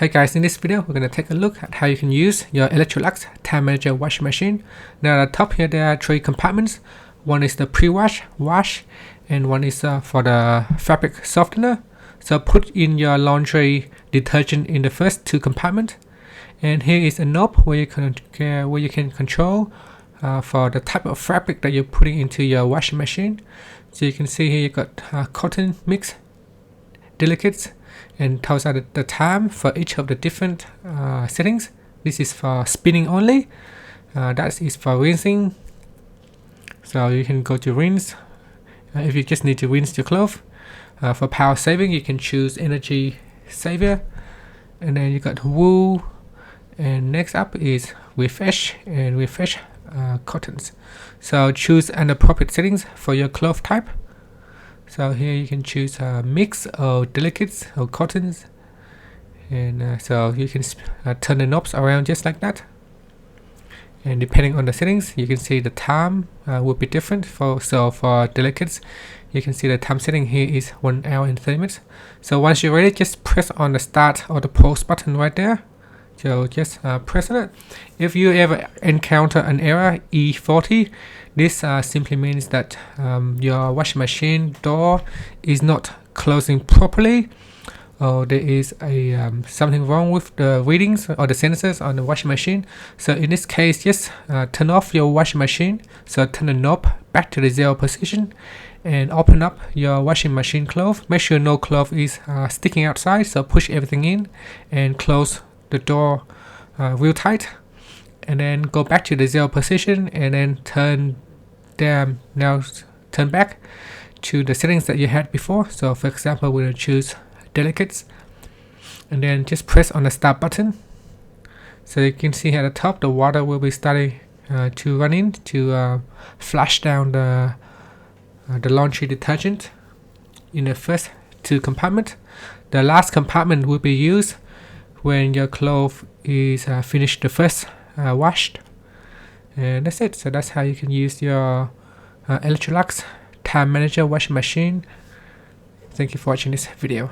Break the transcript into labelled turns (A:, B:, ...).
A: Hi guys, in this video we're going to take a look at how you can use your Electrolux Time Manager washing machine. Now at the top here there are three compartments. One is the pre-wash, wash, and one is for the fabric softener. So put in your laundry detergent in the first two compartments. And here is a knob where you can control for the type of fabric that you're putting into your washing machine. So you can see here you got cotton mix, delicates, and tells us the time for each of the different settings. This is for spinning only. That is for rinsing. So you can go to rinse if you just need to rinse your clothes. For power saving, you can choose energy saver, and then you got wool, and next up is refresh and refresh cottons. So choose an appropriate settings for your cloth type. So here you can choose a mix of delicates or cottons, and so you can turn the knobs around just like that. And depending on the settings, you can see the time will be different. For delicates, you can see the time setting here is 1 hour and 30 minutes. So once you're ready, just press on the start or the pause button right there. So just press on it. If you ever encounter an error E40, this simply means that your washing machine door is not closing properly, or there is a something wrong with the readings or the sensors on the washing machine. So in this case, just turn off your washing machine. So turn the knob back to the 0 position and open up your washing machine cloth. Make sure no cloth is sticking outside, so push everything in and close the door real tight, and then go back to the 0 position and then turn back to the settings that you had before. So for example, we're going to choose delicates, and then just press on the start button. So you can see at the top the water will be starting to run in to flush down the laundry detergent in the first two compartments. The last compartment will be used when your clothes is finished the first washed. And that's it. So that's how you can use your Electrolux Time Manager washing machine. Thank you for watching this video.